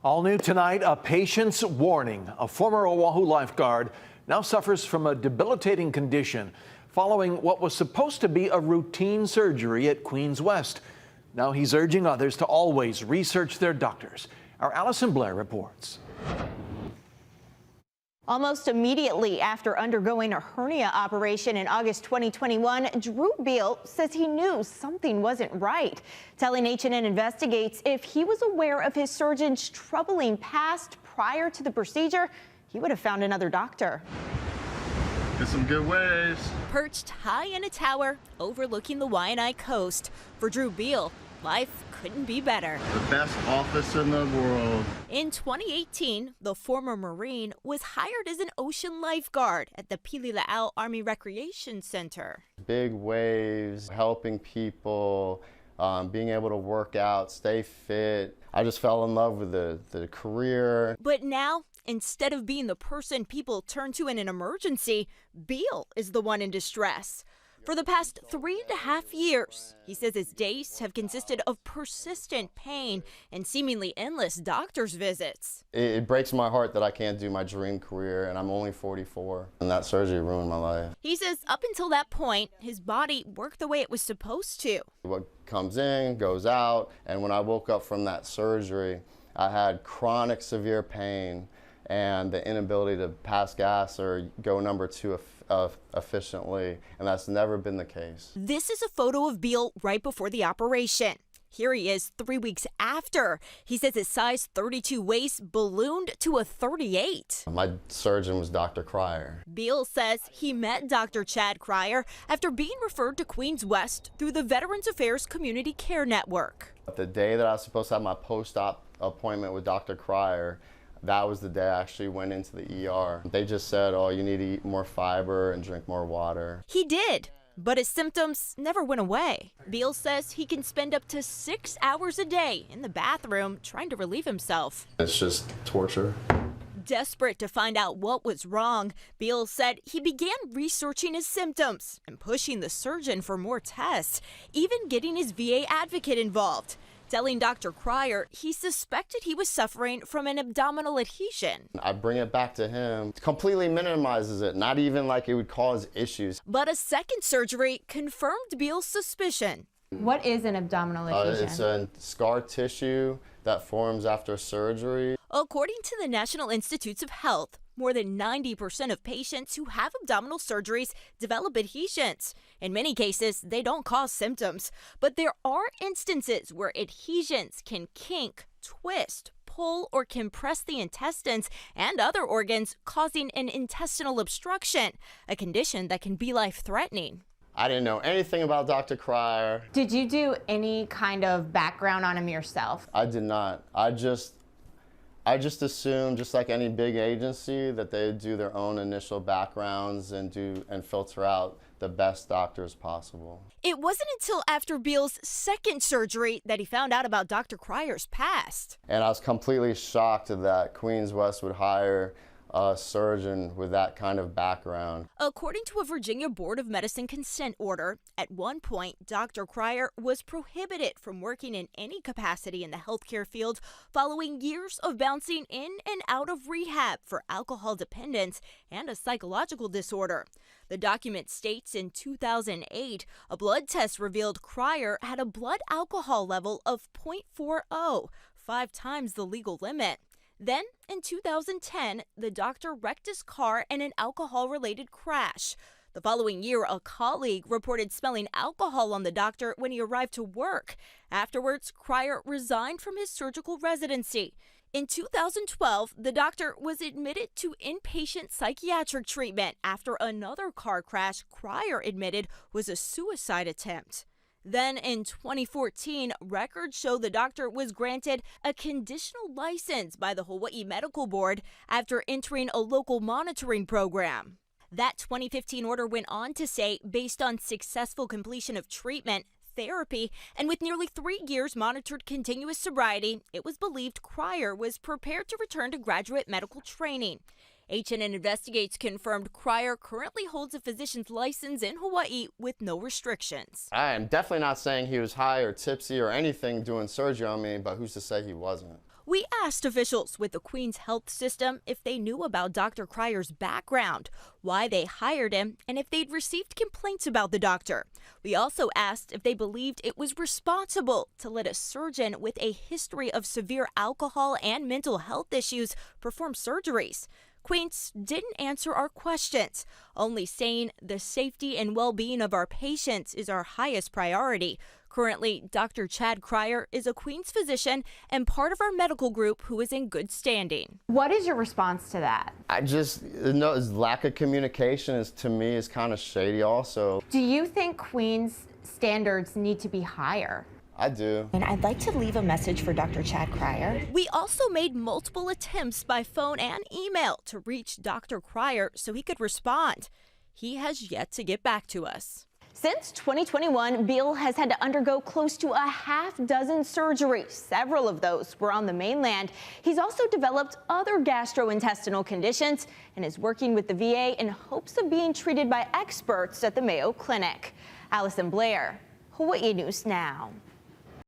All new tonight, a patient's warning. A former Oahu lifeguard now suffers from a debilitating condition following what was supposed to be a routine surgery at Queens West. Now he's urging others to always research their doctors. Our Allison Blair reports. Almost immediately after undergoing a hernia operation in August 2021, Drew Beale says he knew something wasn't right, telling H&N Investigates if he was aware of his surgeon's troubling past prior to the procedure, he would have found another doctor. Get some good waves. Perched high in a tower overlooking the Waianae coast, for Drew Beale, life couldn't be better. The best office in the world. In 2018, the former Marine was hired as an ocean lifeguard at the Beale Army Recreation Center. Big waves, helping people, being able to work out, stay fit. I just fell in love with the career. But now, instead of being the person people turn to in an emergency, Beale is the one in distress. For the past 3.5 years, he says his days have consisted of persistent pain and seemingly endless doctor's visits. It breaks my heart that I can't do my dream career, and I'm only 44, and that surgery ruined my life. He says up until that point, his body worked the way it was supposed to. What comes in, goes out, and when I woke up from that surgery, I had chronic severe pain and the inability to pass gas or go number 2 efficiently, and that's never been the case. This is a photo of Beale right before the operation. Here he is 3 weeks after. He says his size 32 waist ballooned to a 38. My surgeon was Dr. Cryer. Beale says he met Dr. Chad Cryer after being referred to Queens West through the Veterans Affairs Community Care Network. The day that I was supposed to have my post-op appointment with Dr. Cryer, that was the day I actually went into the ER. They just said, oh, you need to eat more fiber and drink more water. He did, but his symptoms never went away. Beale says he can spend up to 6 hours a day in the bathroom trying to relieve himself. It's just torture. Desperate to find out what was wrong, Beale said he began researching his symptoms and pushing the surgeon for more tests, even getting his VA advocate involved. Telling Dr. Cryer he suspected he was suffering from an abdominal adhesion. I bring it back to him, completely minimizes it, not even like it would cause issues. But a second surgery confirmed Beale's suspicion. What is an abdominal adhesion? It's a scar tissue that forms after surgery. According to the National Institutes of Health, more than 90% of patients who have abdominal surgeries develop adhesions. In many cases, they don't cause symptoms, but there are instances where adhesions can kink, twist, pull, or compress the intestines and other organs, causing an intestinal obstruction, a condition that can be life-threatening. I didn't know anything about Dr. Cryer. Did you do any kind of background on him yourself? I did not. I just assumed, just like any big agency, that they'd do their own initial backgrounds and filter out the best doctors possible. It wasn't until after Beale's second surgery that he found out about Dr. Cryer's past. And I was completely shocked that Queens West would hire a surgeon with that kind of background. According to a Virginia Board of Medicine consent order, at one point, Dr. Cryer was prohibited from working in any capacity in the healthcare field following years of bouncing in and out of rehab for alcohol dependence and a psychological disorder. The document states in 2008, a blood test revealed Cryer had a blood alcohol level of 0.40, 5 times the legal limit. Then, in 2010, the doctor wrecked his car in an alcohol-related crash. The following year, a colleague reported smelling alcohol on the doctor when he arrived to work. Afterwards, Cryer resigned from his surgical residency. In 2012, the doctor was admitted to inpatient psychiatric treatment after another car crash Cryer admitted was a suicide attempt. Then in 2014, records show the doctor was granted a conditional license by the Hawaii Medical Board after entering a local monitoring program. That 2015 order went on to say, based on successful completion of treatment, therapy, and with nearly 3 years monitored continuous sobriety, it was believed Cryer was prepared to return to graduate medical training. H&N Investigates confirmed Cryer currently holds a physician's license in Hawaii with no restrictions. I am definitely not saying he was high or tipsy or anything doing surgery on me, but who's to say he wasn't? We asked officials with the Queens Health System if they knew about Dr. Cryer's background, why they hired him, and if they'd received complaints about the doctor. We also asked if they believed it was responsible to let a surgeon with a history of severe alcohol and mental health issues perform surgeries. Queens didn't answer our questions, only saying the safety and well-being of our patients is our highest priority. Currently, Dr. Chad Cryer is a Queens physician and part of our medical group who is in good standing. What is your response to that? His lack of communication to me is kind of shady also. Do you think Queens standards need to be higher? I do. And I'd like to leave a message for Dr. Chad Cryer. We also made multiple attempts by phone and email to reach Dr. Cryer so he could respond. He has yet to get back to us. Since 2021, Beale has had to undergo close to a half dozen surgeries. Several of those were on the mainland. He's also developed other gastrointestinal conditions and is working with the VA in hopes of being treated by experts at the Mayo Clinic. Allison Blair, Hawaii News Now.